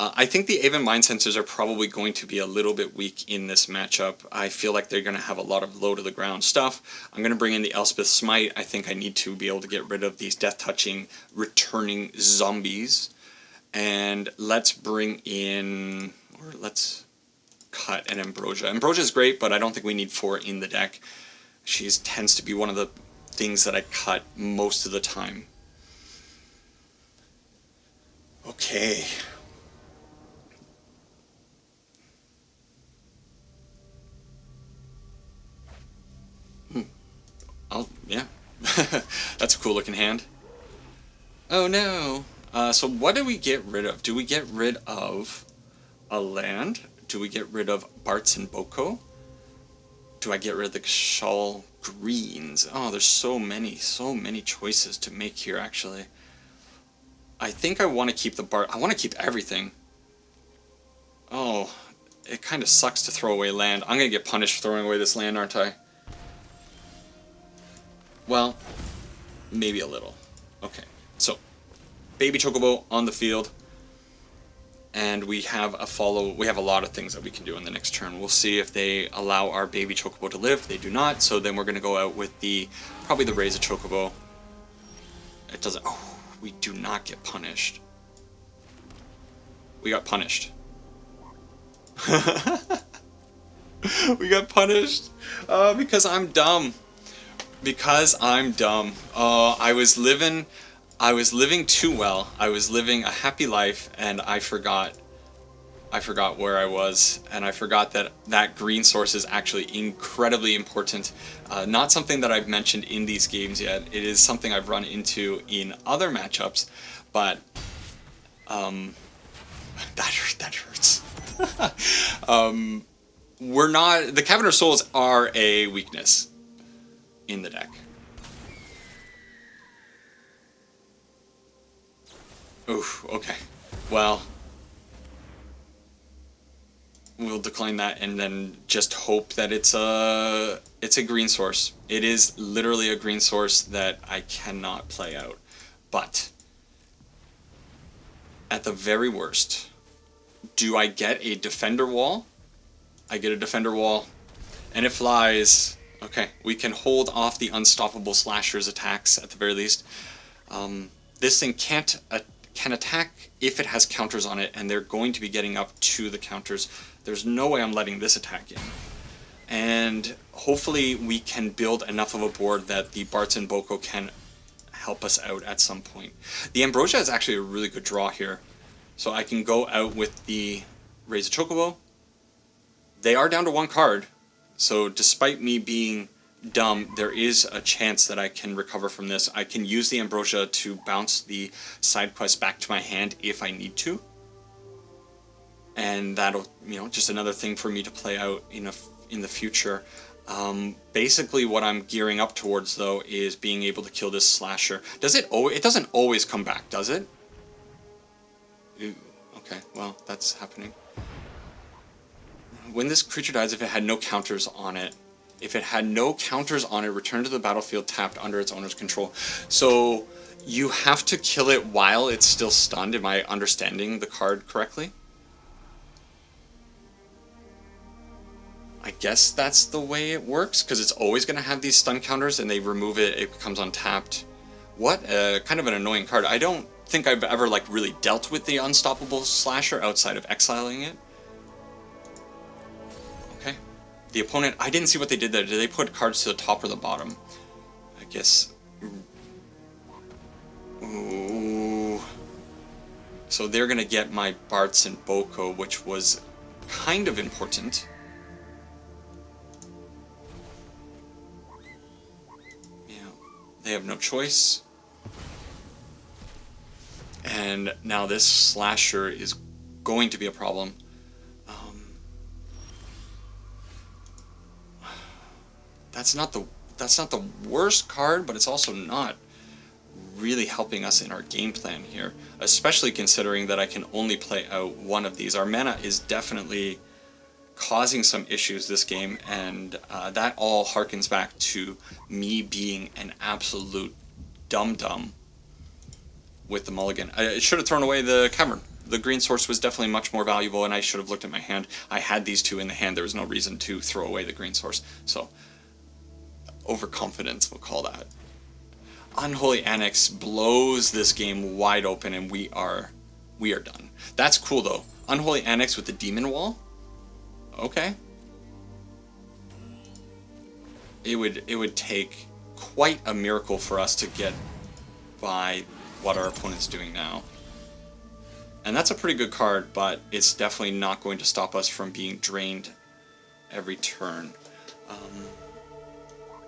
I think the Aven Mind Sensors are probably going to be a little bit weak in this matchup. I feel like they're going to have a lot of low-to-the-ground stuff. I'm going to bring in the Elspeth Smite. I think I need to be able to get rid of these death-touching, returning zombies. And let's bring in, or let's cut an Ambrosia. Ambrosia is great, but I don't think we need 4 in the deck. She tends to be one of the things that I cut most of the time. Okay. Yeah. That's a cool looking hand. Oh no. So what do we get rid of? Do we get rid of a land? Do we get rid of Bartz and Boko? Do I get rid of the Kashal Greens? Oh, there's so many choices to make here, actually. I think I want to keep the Bart. I want to keep everything. Oh, it kind of sucks to throw away land. I'm going to get punished for throwing away this land, aren't I? Well, maybe a little. Okay, so Baby Chocobo on the field, and we have a follow. We have a lot of things that we can do in the next turn. We'll see if they allow our Baby Chocobo to live. They do not, so then we're going to go out with probably the Raise a Chocobo. It doesn't. Oh, we do not get punished. We got punished. We got punished because I'm dumb. Because I'm dumb. I was living too well. I was living a happy life, and I forgot where I was, and I forgot that green source is actually incredibly important. Not something that I've mentioned in these games yet. It is something I've run into in other matchups, but That hurts. We're not... The Cavern of Souls are a weakness in the deck. Oof, okay. Well, we'll decline that and then just hope that it's a green source. It is literally a green source that I cannot play out. But at the very worst, do I get a defender wall? I get a defender wall, and it flies. Okay, we can hold off the Unstoppable Slasher's attacks at the very least. This thing can attack if it has counters on it, and they're going to be getting up to the counters. There's no way I'm letting this attack in. And hopefully we can build enough of a board that the Bartz and Boko can help us out at some point. The Ambrosia is actually a really good draw here. So I can go out with the Selesnya Chocobo. They are down to one card, so despite me being dumb, there is a chance that I can recover from this. I can use the Ambrosia to bounce the side quest back to my hand if I need to. And that'll, just another thing for me to play out in the future. Basically what I'm gearing up towards, though, is being able to kill this Slasher. It doesn't always come back, does it? Ooh, okay, well, that's happening. When this creature dies, if it had no counters on it, return to the battlefield tapped under its owner's control. So you have to kill it while it's still stunned. Am I understanding the card correctly? I guess that's the way it works, because it's always going to have these stun counters, and they remove it, it becomes untapped. What kind of an annoying card. I don't think I've ever really dealt with the Unstoppable Slasher outside of exiling it. Okay. The opponent, I didn't see what they did there. Did they put cards to the top or the bottom? I guess... Ooh. So they're going to get my Bartz and Boko, which was kind of important. Yeah, they have no choice. And now this Slasher is going to be a problem. That's not the worst card, but it's also not really helping us in our game plan here, especially considering that I can only play out one of these. Our mana is definitely causing some issues this game, and that all harkens back to me being an absolute dum-dum with the mulligan. I should have thrown away the Cavern. The green source was definitely much more valuable, and I should have looked at my hand. I had these two in the hand. There was no reason to throw away the green source. So, overconfidence, we'll call that. Unholy Annex blows this game wide open, and we are done. That's cool, though. Unholy Annex with the Demon Wall? Okay. It would take quite a miracle for us to get by what our opponent's doing now. And that's a pretty good card, but it's definitely not going to stop us from being drained every turn.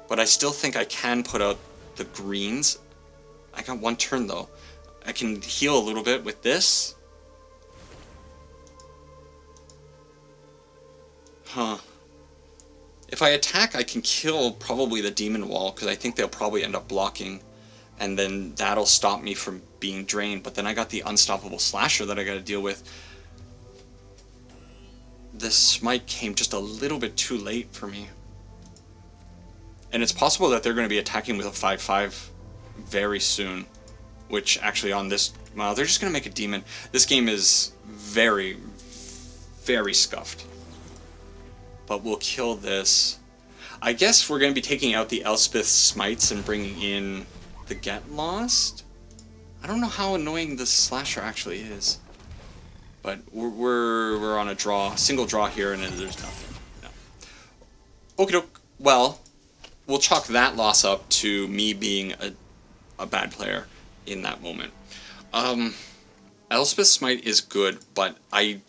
But I still think I can put out the greens. I got one turn, though. I can heal a little bit with this. Huh. If I attack, I can kill probably the Demon Wall, because I think they'll probably end up blocking. And then that'll stop me from being drained. But then I got the Unstoppable Slasher that I got to deal with. This Smite came just a little bit too late for me. And it's possible that they're going to be attacking with a 5/5 very soon. Which actually on this... Well, they're just going to make a demon. This game is very, very scuffed. But we'll kill this. I guess we're going to be taking out the Elspeth Smites and bringing in the Get Lost. I don't know how annoying this Slasher actually is. But we're on a draw, single draw here, and then there's nothing. No. Okie doke. Well, we'll chalk that loss up to me being a bad player in that moment. Elspeth Smite is good, but I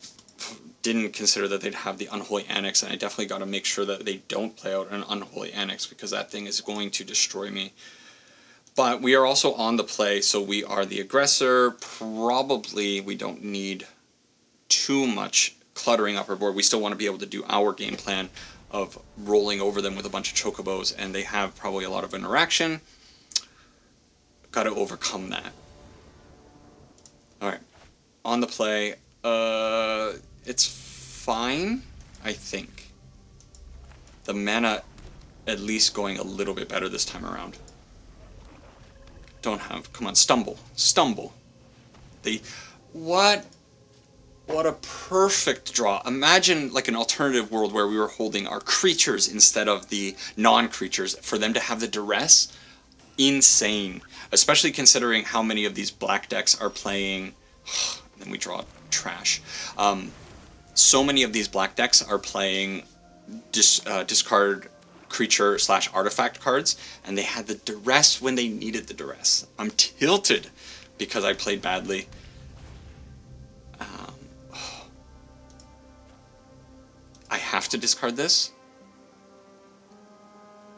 didn't consider that they'd have the Unholy Annex, and I definitely got to make sure that they don't play out an Unholy Annex, because that thing is going to destroy me. But we are also on the play, so we are the aggressor. Probably we don't need too much cluttering up our board. We still want to be able to do our game plan of rolling over them with a bunch of chocobos, and they have probably a lot of interaction. Got to overcome that. Alright, on the play, it's fine, I think. The mana at least going a little bit better this time around. Don't have, come on, stumble. What a perfect draw. Imagine like an alternative world where we were holding our creatures instead of the non-creatures, for them to have the duress. Insane. Especially considering how many of these black decks are playing, then we draw trash. So many of these black decks are playing discard creature / artifact cards, and they had the duress when they needed the duress. I'm tilted because I played badly. I have to discard this.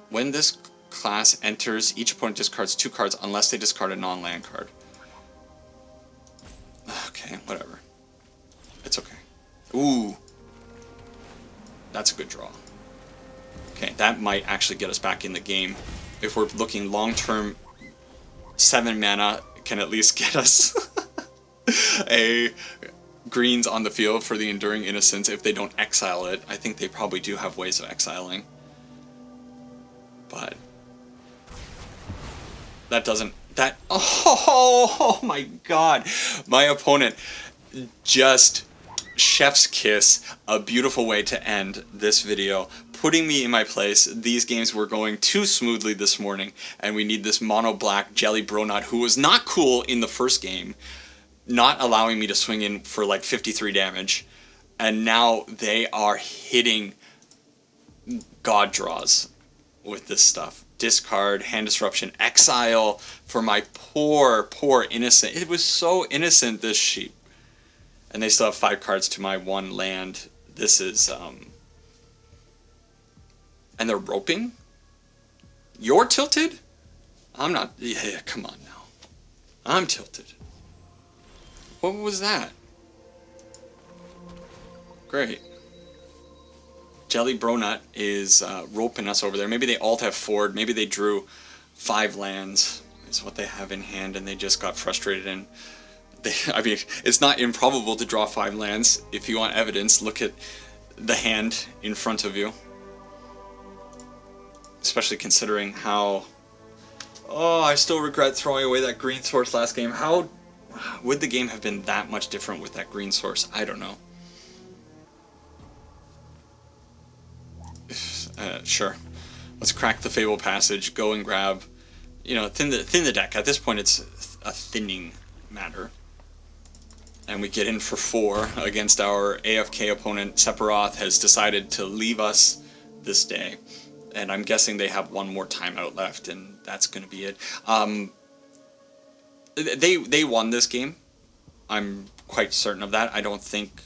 When this class enters, each opponent discards 2 cards unless they discard a non-land card. Okay, whatever. It's okay. Ooh. That's a good draw. Okay, that might actually get us back in the game. If we're looking long-term, 7 mana can at least get us a greens on the field for the Enduring Innocence if they don't exile it. I think they probably do have ways of exiling. But that doesn't... Oh my god! My opponent just chef's kiss, a beautiful way to end this video, putting me in my place. These games were going too smoothly this morning, and we need this mono black Jelly Bronut, who was not cool in the first game, not allowing me to swing in for like 53 damage, and now they are hitting god draws with this stuff. Discard, hand disruption, exile for my poor innocent. It was so innocent, this sheep. And they still have 5 cards to my 1 land. This is, and they're roping? You're tilted? I'm not, yeah, come on now. I'm tilted. What was that? Great. Jelly Bronut is roping us over there. Maybe they alt have forward. Maybe they drew 5 lands. Is what they have in hand, and they just got frustrated. And I mean, it's not improbable to draw 5 lands. If you want evidence, look at the hand in front of you. Especially considering how... Oh, I still regret throwing away that green source last game. How would the game have been that much different with that green source? I don't know. Sure. Let's crack the Fable Passage, go and grab, you know, thin the deck. At this point, it's a thinning matter. And we get in for 4 against our AFK opponent. Sephiroth has decided to leave us this day. And I'm guessing they have 1 more timeout left, and that's going to be it. They won this game. I'm quite certain of that. I don't think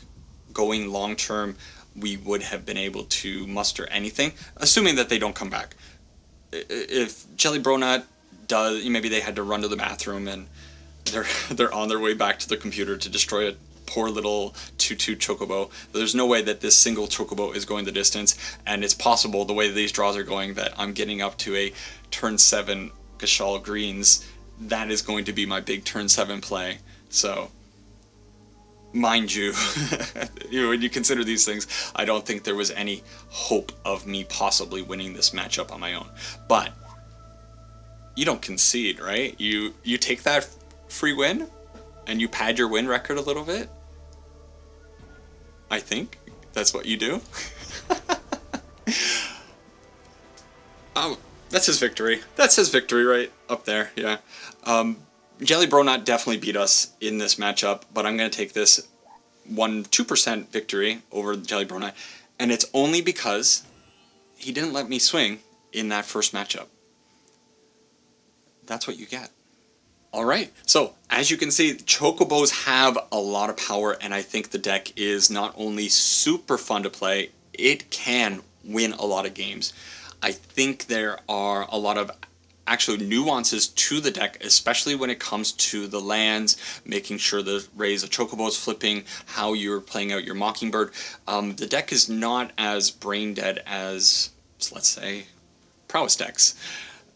going long-term we would have been able to muster anything, assuming that they don't come back. If Jelly Bronut does, maybe they had to run to the bathroom and they're on their way back to the computer to destroy a poor little 2/2 Chocobo. There's no way that this single Chocobo is going the distance, and it's possible, the way these draws are going, that I'm getting up to a turn 7 Gashal Greens. That is going to be my big turn 7 play. So, mind you, when you consider these things, I don't think there was any hope of me possibly winning this matchup on my own. But you don't concede, right? You take that free win and you pad your win record a little bit. I think that's what you do. Oh, that's his victory. That's his victory right up there, yeah. Jelly Bronut definitely beat us in this matchup, but I'm going to take this 2% victory over Jelly Bronut, and it's only because he didn't let me swing in that first matchup. That's what you get. Alright, so as you can see, Chocobos have a lot of power, and I think the deck is not only super fun to play, it can win a lot of games. I think there are a lot of actual nuances to the deck, especially when it comes to the lands, making sure the raise of Chocobo is flipping, how you're playing out your Mockingbird. The deck is not as brain dead as, let's say, prowess decks.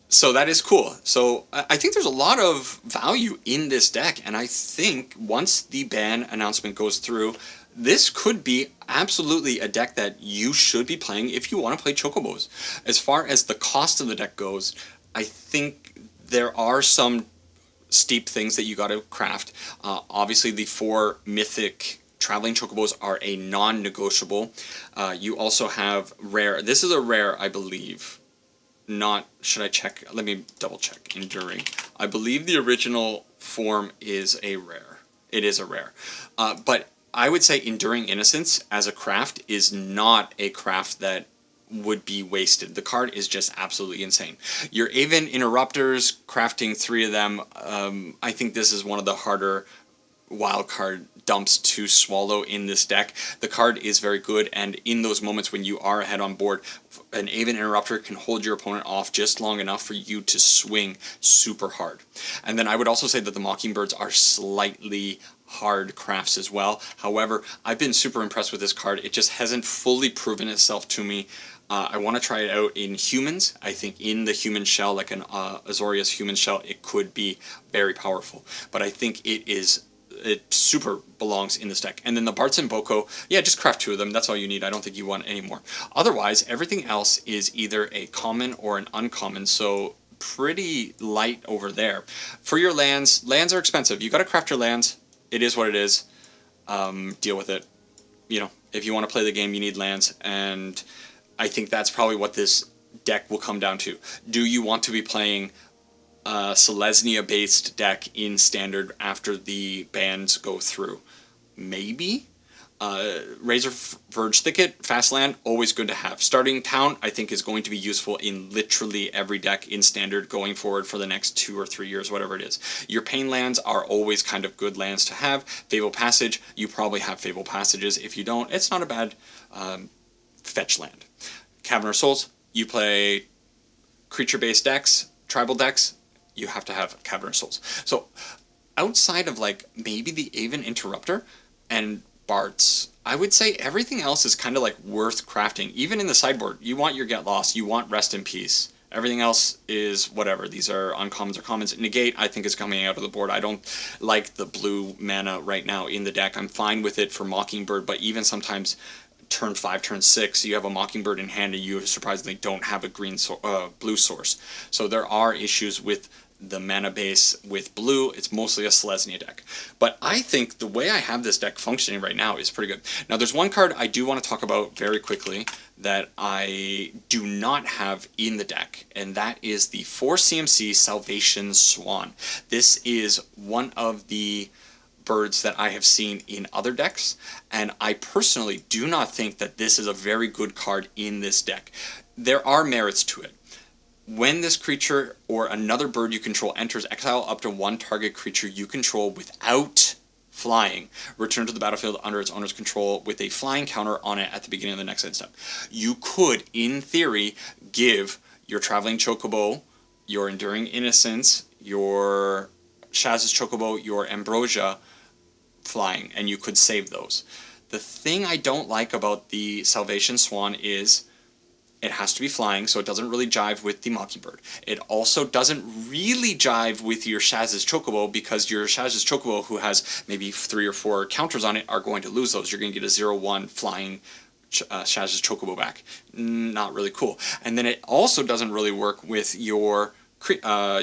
So that is cool. So I think there's a lot of value in this deck, and I think once the ban announcement goes through, this could be absolutely a deck that you should be playing if you want to play Chocobos. As far as the cost of the deck goes, I think there are some steep things that you got to craft. Obviously, the 4 mythic traveling Chocobos are a non-negotiable. You also have rare. This is a rare, I believe. Not, should I check? Let me double check. Enduring. I believe the original form is a rare. It is a rare. But I would say Enduring Innocence as a craft is not a craft that would be wasted. The card is just absolutely insane. Your Aven Interrupters, crafting 3 of them, I think this is one of the harder wildcard dumps to swallow in this deck. The card is very good, and in those moments when you are ahead on board, an Aven Interrupter can hold your opponent off just long enough for you to swing super hard. And then I would also say that the Mockingbirds are slightly hard crafts as well. However, I've been super impressed with this card. It just hasn't fully proven itself to me. I want to try it out in humans. I think in the human shell, like an Azorius human shell, it could be very powerful. But I think it super belongs in this deck. And then the Bartz and Boko, yeah, just craft 2 of them. That's all you need. I don't think you want any more. Otherwise, everything else is either a common or an uncommon, so pretty light over there. For your lands are expensive. You got to craft your lands. It is what it is. Deal with it. You know, if you want to play the game, you need lands, and I think that's probably what this deck will come down to. Do you want to be playing Selesnya-based deck in Standard after the bans go through? Maybe. Razor Verge Thicket, fast land, always good to have. Starting Town, I think, is going to be useful in literally every deck in Standard going forward for the next 2 or 3 years, whatever it is. Your Pain lands are always kind of good lands to have. Fable Passage, you probably have Fable Passages. If you don't, it's not a bad fetch land. Cavern of Souls, you play creature-based decks, tribal decks, you have to have Cavern of Souls. So outside of like maybe the Aven Interrupter and Bartz, I would say everything else is kind of like worth crafting. Even in the sideboard, you want your Get Lost, you want Rest in Peace. Everything else is whatever. These are uncommons or commons. Negate, I think, is coming out of the board. I don't like the blue mana right now in the deck. I'm fine with it for Mockingbird, but even sometimes turn 5, turn 6, you have a Mockingbird in hand and you surprisingly don't have a blue source. So there are issues with the mana base with blue. It's mostly a Selesnya deck. But I think the way I have this deck functioning right now is pretty good. Now there's one card I do want to talk about very quickly that I do not have in the deck, and that is the 4 CMC Salvation Swan. This is one of the birds that I have seen in other decks, and I personally do not think that this is a very good card in this deck. There are merits to it. When this creature or another bird you control enters, exile up to 1 target creature you control without flying. Return to the battlefield under its owner's control with a flying counter on it at the beginning of the next end step. You could, in theory, give your Traveling Chocobo, your Enduring Innocence, your Shaz's Chocobo, your Ambrosia flying, and you could save those. The thing I don't like about the Salvation Swan is it has to be flying, so it doesn't really jive with the Mockingbird. It also doesn't really jive with your Shaz's Chocobo, because your Shaz's Chocobo, who has maybe 3 or 4 counters on it, are going to lose those. You're going to get a 0/1 flying Shaz's Chocobo back. Not really cool. And then it also doesn't really work with your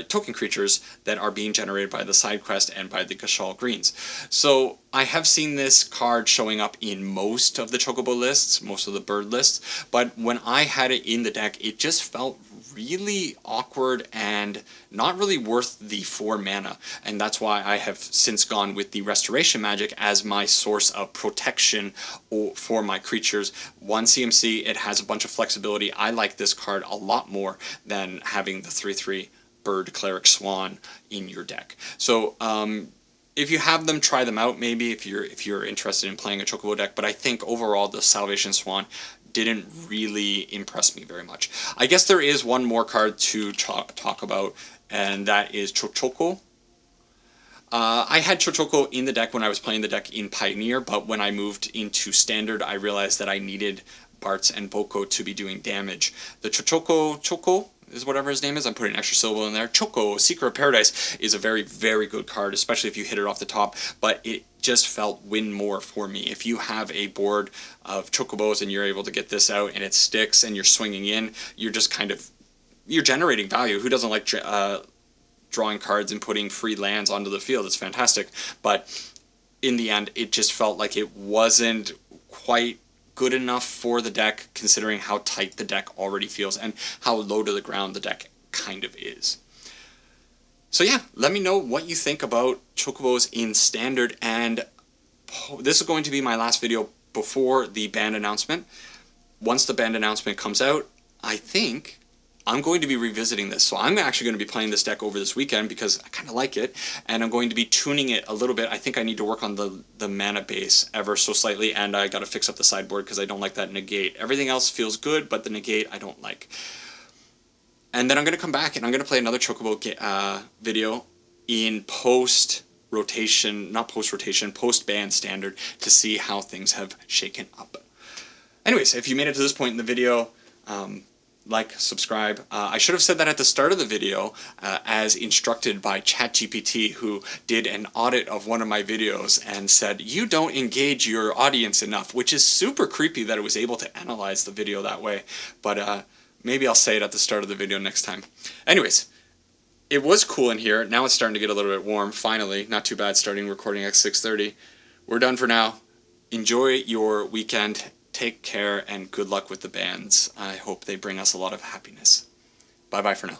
token creatures that are being generated by the side quest and by the Gashal Greens. So I have seen this card showing up in most of the Chocobo lists, most of the bird lists, but when I had it in the deck, it just felt really awkward and not really worth the 4 mana, and that's why I have since gone with the Restoration Magic as my source of protection for my creatures. 1 CMC, it has a bunch of flexibility. I like this card a lot more than having the 3/3 Bird Cleric Swan in your deck. So if you have them, try them out maybe if you're interested in playing a Chocobo deck, but I think overall the Salvation Swan didn't really impress me very much. I guess there is one more card to talk about, and that is Chocobo. I had Chocobo in the deck when I was playing the deck in Pioneer, but when I moved into Standard, I realized that I needed Bartz and Boko to be doing damage. The Choco is whatever his name is. I'm putting an extra syllable in there. Choco, Seeker of Paradise, is a very, very good card, especially if you hit it off the top, but it just felt win more for me. If you have a board of Chocobos and you're able to get this out and it sticks and you're swinging in, you're just kind of, you're generating value. Who doesn't like drawing cards and putting free lands onto the field? It's fantastic. But in the end, it just felt like it wasn't quite good enough for the deck, considering how tight the deck already feels and how low to the ground the deck kind of is. So yeah, let me know what you think about Chocobos in Standard, and this is going to be my last video before the band announcement. Once the band announcement comes out, I think I'm going to be revisiting this. So I'm actually going to be playing this deck over this weekend because I kind of like it, and I'm going to be tuning it a little bit. I think I need to work on the mana base ever so slightly, and I got to fix up the sideboard because I don't like that negate. Everything else feels good, but the negate I don't like. And then I'm going to come back and I'm going to play another Chocobo video in post-rotation, not post-rotation, post-ban Standard, to see how things have shaken up. Anyways, if you made it to this point in the video, like, subscribe. I should have said that at the start of the video, as instructed by ChatGPT, who did an audit of one of my videos and said, you don't engage your audience enough, which is super creepy that it was able to analyze the video that way. But maybe I'll say it at the start of the video next time. Anyways, it was cool in here. Now it's starting to get a little bit warm, finally. Not too bad starting recording at 6:30. We're done for now. Enjoy your weekend. Take care, and good luck with the bands. I hope they bring us a lot of happiness. Bye-bye for now.